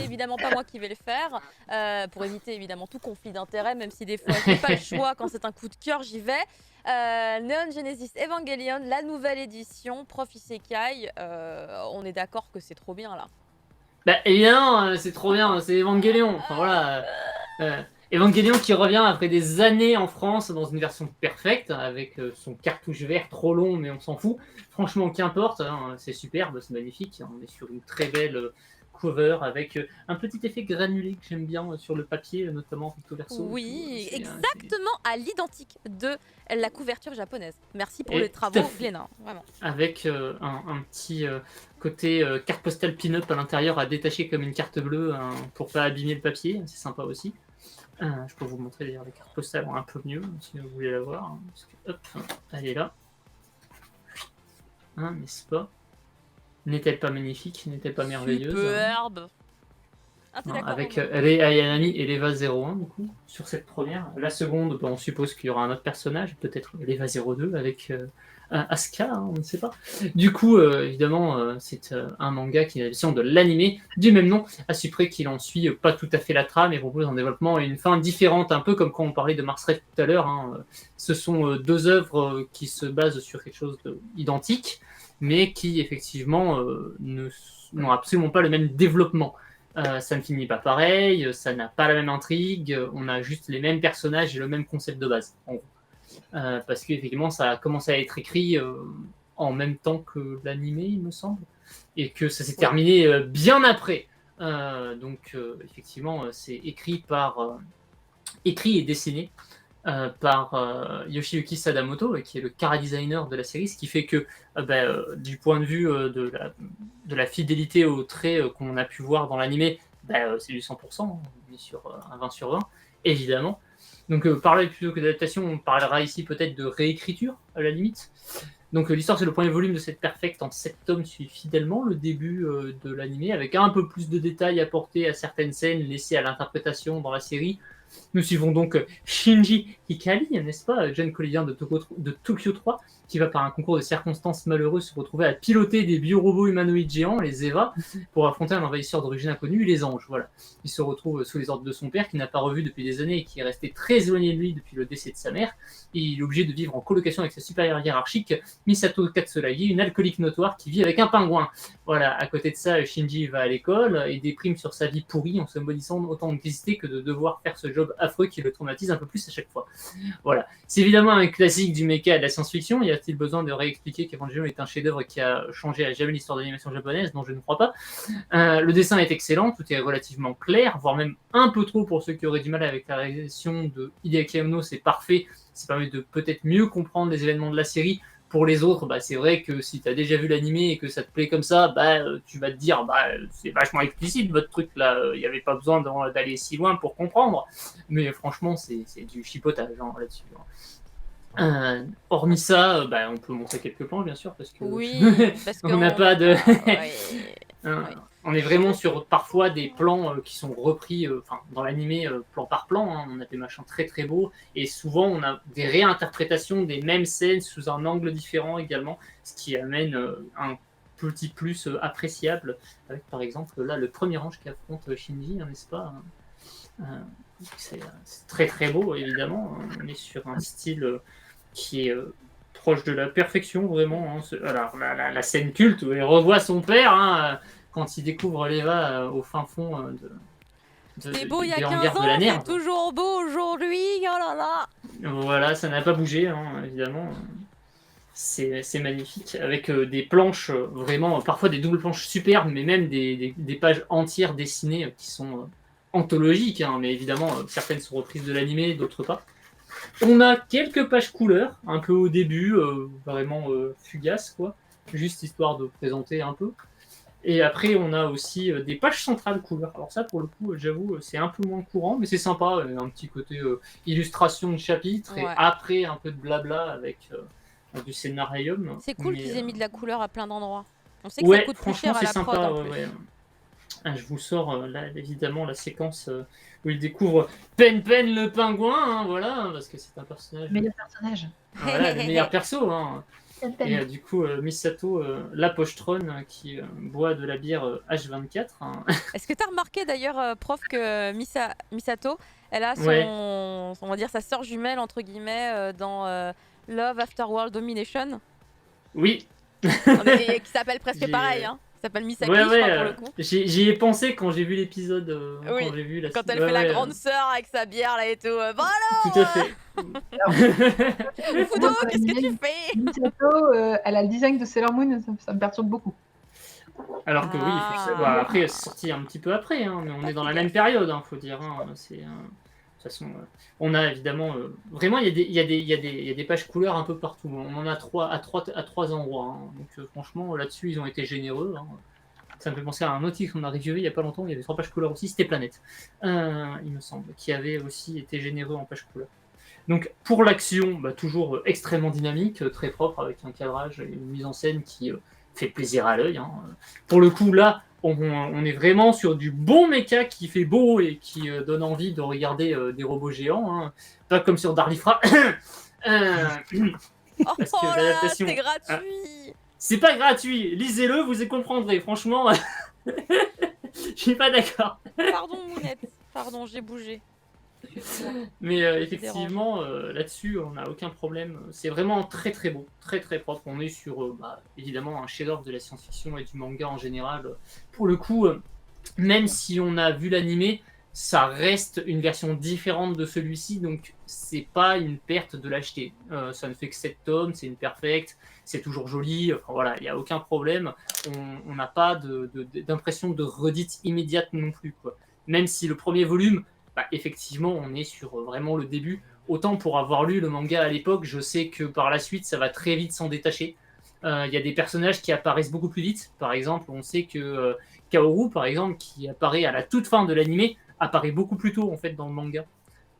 n'est évidemment pas moi qui vais le faire, pour éviter évidemment tout conflit d'intérêts, même si des fois j'ai pas le choix, quand c'est un coup de cœur, j'y vais. Neon Genesis Evangelion, la nouvelle édition, Prof Isekai, on est d'accord que c'est trop bien là. Bah évidemment, c'est trop bien, c'est Evangelion. Enfin voilà. Evangelion qui revient après des années en France dans une version perfecte, avec son cartouche vert trop long, mais on s'en fout. Franchement, qu'importe, hein, c'est superbe, c'est magnifique. On est sur une très belle cover avec un petit effet granulé que j'aime bien sur le papier, notamment recto verso et tout. Oui, exactement à l'identique de la couverture japonaise. Merci pour les Et tout à travaux, fait. Glénat, vraiment. Avec un petit côté carte postale pin-up à l'intérieur à détacher comme une carte bleue pour pas abîmer le papier, c'est sympa aussi. Je peux vous montrer d'ailleurs les cartes postales un peu mieux si vous voulez la voir. Hein, parce que, hop, elle est là. Hein, n'est-ce pas? N'est-elle pas magnifique? N'est-elle pas merveilleuse? Superbe. Ah, t'es d'accord, Avec Romain? Rei Ayanami et l'Eva 01 du coup, sur cette première. La seconde, on suppose qu'il y aura un autre personnage, peut-être l'Eva 02 avec Asuka, hein, on ne sait pas. Du coup, évidemment, c'est un manga qui est l'adaptation de l'animé du même nom, à supprès qu'il en suit pas tout à fait la trame et propose un développement et une fin différente, un peu comme quand on parlait de Mars Red tout à l'heure. Hein. Ce sont deux œuvres qui se basent sur quelque chose d'identique, mais qui effectivement n'ont absolument pas le même développement. Ça ne finit pas pareil, ça n'a pas la même intrigue, on a juste les mêmes personnages et le même concept de base, en gros. Parce qu'effectivement, ça a commencé à être écrit en même temps que l'animé, il me semble, et que ça s'est terminé bien après. Donc, effectivement, c'est écrit et dessiné par Yoshiyuki Sadamoto, qui est le chara-designer de la série, ce qui fait que du point de vue de la fidélité aux traits qu'on a pu voir dans l'animé, c'est du 100%, on est sur un 20 sur 20, évidemment. Donc parler plutôt que d'adaptation, on parlera ici peut-être de réécriture, à la limite. Donc l'histoire, c'est le premier volume de cette perfecte en 7 tomes, suit fidèlement le début de l'animé, avec un peu plus de détails apportés à certaines scènes laissées à l'interprétation dans la série. Nous suivons donc Shinji Hikari, n'est-ce pas, jeune collégien de Tokyo 3, qui va par un concours de circonstances malheureuses se retrouver à piloter des biorobots humanoïdes géants, les Eva, pour affronter un envahisseur d'origine inconnue, les Anges. Voilà. Il se retrouve sous les ordres de son père, qui n'a pas revu depuis des années et qui est resté très éloigné de lui depuis le décès de sa mère. Et il est obligé de vivre en colocation avec sa supérieure hiérarchique, Misato Katsuragi, une alcoolique notoire qui vit avec un pingouin. Voilà, à côté de ça, Shinji va à l'école et déprime sur sa vie pourrie en se maudissant autant d'existence que de devoir faire ce job affreux qui le traumatise un peu plus à chaque fois. Voilà. C'est évidemment un classique du mecha et de la science-fiction. Y a-t-il besoin de réexpliquer qu'Evangelion est un chef-d'œuvre qui a changé à jamais l'histoire d'animation japonaise? Non, je ne crois pas. Le dessin est excellent, tout est relativement clair, voire même un peu trop pour ceux qui auraient du mal avec la réalisation de Hideaki Anno, c'est parfait. Ça permet de peut-être mieux comprendre les événements de la série. Pour les autres, c'est vrai que si tu as déjà vu l'animé et que ça te plaît comme ça, tu vas te dire c'est vachement explicite votre truc là, il n'y avait pas besoin d'aller si loin pour comprendre. Mais franchement, c'est du chipotage là-dessus. Hormis ça, on peut montrer quelques plans bien sûr parce que oui, parce on n'a pas de. Ouais. On est vraiment sur parfois des plans qui sont repris dans l'animé plan par plan. Hein, on a des machins très très beaux et souvent on a des réinterprétations des mêmes scènes sous un angle différent également, ce qui amène un petit plus appréciable. Avec par exemple là le premier ange qui affronte Shinji, hein, n'est-ce pas? C'est très très beau évidemment. On est sur un style qui est proche de la perfection vraiment. Hein. Alors la scène culte où il revoit son père. Hein, quand il découvre l'Eva au fin fond C'était beau il y a des 15 hangars de la ans, c'est Nerve. toujours beau aujourd'hui, oh là là. Voilà, ça n'a pas bougé, hein, évidemment. C'est magnifique, avec des planches, vraiment, parfois des doubles planches superbes, mais même des pages entières dessinées qui sont anthologiques, hein, mais évidemment, certaines sont reprises de l'animé, d'autres pas. On a quelques pages couleurs, un peu au début, vraiment fugaces, quoi, juste histoire de présenter un peu. Et après, on a aussi des pages centrales couleurs. Alors ça, pour le coup, j'avoue, c'est un peu moins courant, mais c'est sympa. Un petit côté illustration de chapitre et après un peu de blabla avec du scénarium. C'est cool qu'ils aient mis de la couleur à plein d'endroits. On sait que ça coûte plus franchement, cher à c'est la sympa. prod en plus. Je vous sors là, évidemment, la séquence où il découvre Pen Pen le pingouin, hein, voilà, parce que c'est un personnage. Meilleur personnage. Voilà, le meilleur perso. Hein. Quelle Et peine. du coup, Misato, la pochetronne qui boit de la bière H24. Hein. Est-ce que tu as remarqué d'ailleurs, prof, que Misato, elle a Ouais, on va dire sa sœur jumelle, entre guillemets, dans Love After World Domination, oui. et qui s'appelle presque pareil, J'ai... hein. Qui s'appelle Ouais, Misaki, je ouais, crois, pour le coup. j'y ai pensé quand j'ai vu l'épisode, quand Oui, j'ai vu la... quand elle Ouais, fait la ouais, grande sœur avec sa bière là et tout. Bon tout à alors, fait. Alors, Fudo, moi, pour qu'est-ce que l'animé, tu fais? Misato, elle a le design de Sailor Moon, ça me perturbe beaucoup. Alors que oui, bah, après, c'est Ah, sorti un petit peu après, hein, mais on pas est dans fait la même gaffe. période, hein, faut dire. Hein, c'est, de toute façon, on a évidemment... vraiment, il y a des pages couleurs un peu partout. On en a à trois endroits. Hein. Donc franchement, là-dessus, ils ont été généreux. Hein. Ça me fait penser à un autre titre qu'on a reviewé il n'y a pas longtemps, il y avait 3 pages couleurs aussi, c'était Planète, il me semble, qui avait aussi été généreux en pages couleurs. Donc pour l'action, bah, toujours extrêmement dynamique, très propre, avec un cadrage et une mise en scène qui fait plaisir à l'œil. Hein. Pour le coup, là, on est vraiment sur du bon mecha qui fait beau et qui donne envie de regarder des robots géants. Hein. Pas comme sur Darlifra. Oh, Parce oh que là là, l'adaptation... c'est gratuit. c'est pas gratuit, lisez-le, vous y comprendrez. Franchement, je suis pas d'accord. Pardon, Mounette. Pardon, j'ai bougé. Excuse-moi, Mais je te dérange. effectivement, là-dessus, on n'a aucun problème. C'est vraiment très très beau, très très propre. On est sur, évidemment, un chef-d'œuvre de la science-fiction et du manga en général. Pour le coup, même si on a vu l'animé, ça reste une version différente de celui-ci, donc c'est pas une perte de l'acheter. Ça ne fait que 7 tomes, c'est une perfecte, c'est toujours joli, enfin voilà, il n'y a aucun problème. On n'a pas d'impression de redite immédiate non plus, quoi. Même si le premier volume, bah, effectivement, on est sur vraiment le début. Autant pour avoir lu le manga à l'époque, je sais que par la suite, ça va très vite s'en détacher. Il y a des personnages qui apparaissent beaucoup plus vite. Par exemple, on sait que Kaoru, par exemple, qui apparaît à la toute fin de l'animé, apparaît beaucoup plus tôt en fait dans le manga.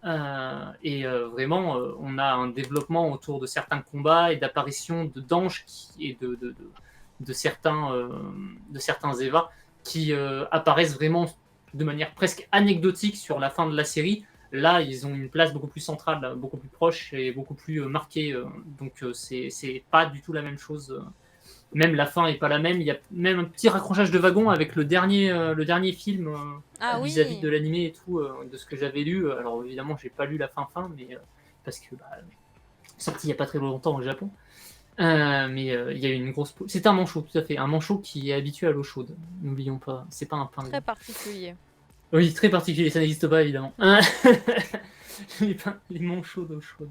Vraiment, on a un développement autour de certains combats et d'apparitions d'anges et de certains Eva qui apparaissent vraiment de manière presque anecdotique sur la fin de la série. Là, ils ont une place beaucoup plus centrale, beaucoup plus proche et beaucoup plus marquée. Donc, c'est pas du tout la même chose. Même la fin est pas la même. Il y a même un petit raccrochage de wagon avec le dernier film Ah vis-à-vis de oui. l'animé et tout, de ce que j'avais lu. Alors évidemment, j'ai pas lu la fin, mais parce que sorti il y a pas très longtemps au Japon. Mais il y a eu une grosse. C'est un manchot, tout à fait, un manchot qui est habitué à l'eau chaude. N'oublions pas, c'est pas un pingouin. Très particulier. Oui, très particulier, ça n'existe pas évidemment. Les manchots d'eau chaude.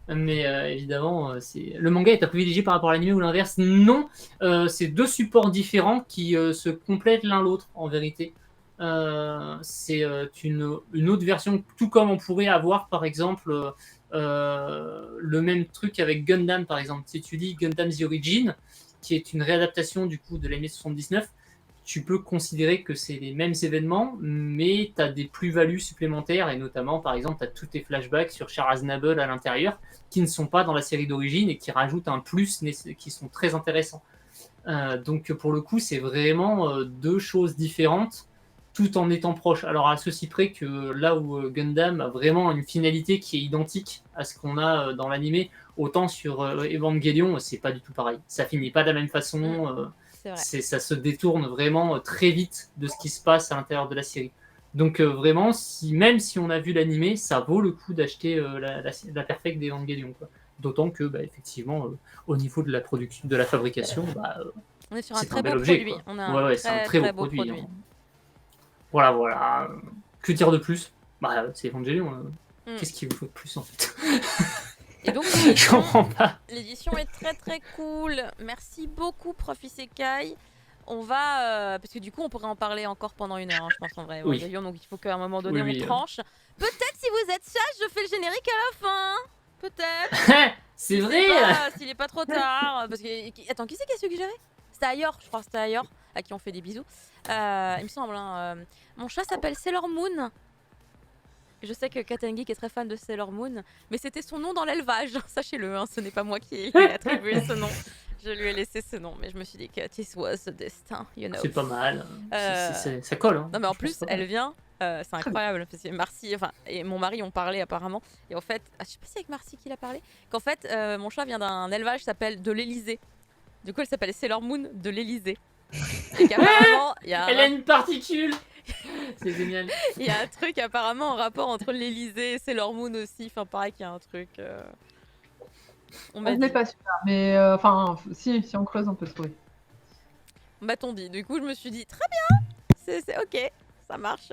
Mais évidemment, le manga est à privilégier par rapport à l'anime ou l'inverse. Non, c'est deux supports différents qui se complètent l'un l'autre en vérité. C'est une autre version, tout comme on pourrait avoir par exemple le même truc avec Gundam par exemple. Si tu lis Gundam The Origin, qui est une réadaptation du coup de l'année 79, tu peux considérer que c'est les mêmes événements, mais tu as des plus-values supplémentaires, et notamment, par exemple, tu as tous tes flashbacks sur Char Aznable à l'intérieur, qui ne sont pas dans la série d'origine, et qui rajoutent un plus, qui sont très intéressants. Donc, pour le coup, c'est vraiment deux choses différentes, tout en étant proches. Alors, à ceci près que là où Gundam a vraiment une finalité qui est identique à ce qu'on a dans l'animé, autant sur Evangelion, c'est pas du tout pareil. Ça finit pas de la même façon. C'est vrai. Ça se détourne vraiment très vite de ce qui se passe à l'intérieur de la série. Donc vraiment, même si on a vu l'animé, ça vaut le coup d'acheter la perfect d'Evangelion. D'autant que, effectivement, au niveau de la production, de la fabrication, On est sur un c'est très un bel beau objet. produit. Quoi. On a un Ouais, c'est un très très très beau beau produit. produit. Hein. Voilà. Que dire de plus c'est Evangelion. Qu'est-ce qu'il vous faut de plus en fait? Et donc, je comprends pas. L'édition est très très cool. Merci beaucoup, Prof Isekai. On va. Parce que du coup, on pourrait en parler encore pendant 1 heure, hein, je pense en vrai. Oui. Donc il faut qu'à un moment donné, Oui, on tranche. Peut-être si vous êtes sage, je fais le générique à la fin. Peut-être. C'est Je vrai. sais pas, s'il est pas trop tard. Parce que. Attends, qui c'est qui a suggéré? C'était ailleurs, je crois. C'était ailleurs. À qui on fait des bisous. Il me semble. Hein, mon chat s'appelle Sailor Moon. Je sais que Katengeek est très fan de Sailor Moon, mais c'était son nom dans l'élevage, sachez-le, hein, ce n'est pas moi qui lui ai attribué ce nom. Je lui ai laissé ce nom, mais je me suis dit que this was the destin, you know. C'est pas mal. Ça colle. Hein. Non mais en plus, elle vient C'est incroyable parce que Marcy, enfin, et mon mari ont parlé apparemment. Et en fait, je sais pas si c'est avec Marcy qu'il a parlé, qu'en fait, mon chat vient d'un élevage qui s'appelle de l'Elysée. Du coup, elle s'appelle Sailor Moon de l'Elysée. Et qu'apparemment, il y a Elle a une particule. C'est génial. il y a un truc apparemment en rapport entre l'Elysée et Sailor Moon aussi. Enfin, pareil qu'il y a un truc. On m'a Je n'ai dit. pas su ça, mais enfin, si on creuse, on peut se trouver. On m'a dit. Du coup, je me suis dit, très bien, c'est ok, ça marche.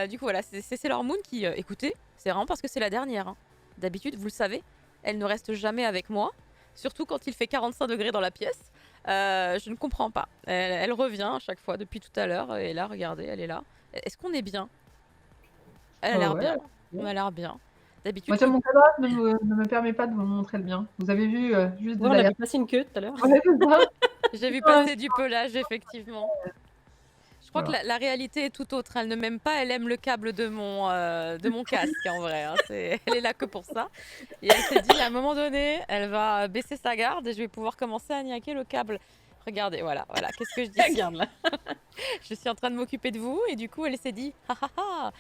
Du coup, voilà, c'est Sailor Moon qui. Écoutez, c'est vraiment parce que c'est la dernière. Hein. D'habitude, vous le savez, elle ne reste jamais avec moi. Surtout quand il fait 45 degrés dans la pièce. Je ne comprends pas. Elle revient à chaque fois depuis tout à l'heure. Et là, regardez, elle est là. Est-ce qu'on est bien? Elle a l'air Ouais, bien. ouais. Elle a l'air bien. D'habitude, Moi, mon cadrage ne me permet pas de vous montrer le bien. Vous avez vu juste Ouais, on a vu passer une queue tout à l'heure. Ouais, c'est ça. j'ai vu passer du pelage, effectivement. Je crois que la réalité est tout autre. Elle ne m'aime pas, elle aime le câble de mon casque, en vrai. Hein. Elle est là que pour ça. Et elle s'est dit, à un moment donné, elle va baisser sa garde et je vais pouvoir commencer à niaquer le câble. Regardez, voilà, qu'est-ce que je dis? Regarde là. Je suis en train de m'occuper de vous et du coup, elle s'est dit, ah ah ah.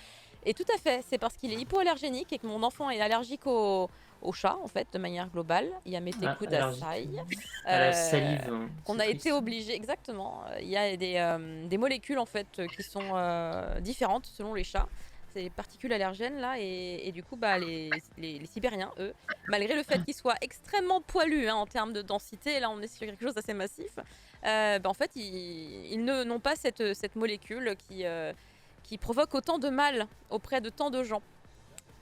Et tout à fait, c'est parce qu'il est hypoallergénique et que mon enfant est allergique au chat, en fait, de manière globale. Il y a Meteko Dasai. À la salive. Qu'on a été obligé, exactement. Il y a des molécules, en fait, qui sont différentes selon les chats. C'est les particules allergènes, là. Et du coup, bah, les Sibériens, eux, malgré le fait qu'ils soient extrêmement poilus hein, en termes de densité, là, on est sur quelque chose d'assez massif, bah, en fait, ils n'ont pas cette molécule qui provoque autant de mal auprès de tant de gens.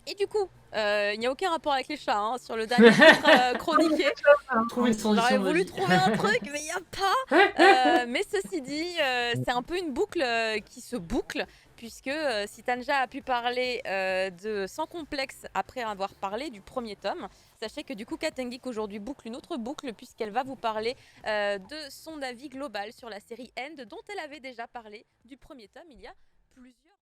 Et du coup, il n'y a aucun rapport avec les chats hein, sur le dernier titre chroniqué. J'aurais voulu trouver un truc, mais il n'y a pas. Mais ceci dit, c'est un peu une boucle qui se boucle, puisque si Tanja a pu parler de Sans complexe après avoir parlé du premier tome, sachez que du coup, Cat & Geek aujourd'hui boucle une autre boucle, puisqu'elle va vous parler de son avis global sur la série End, dont elle avait déjà parlé du premier tome il y a plusieurs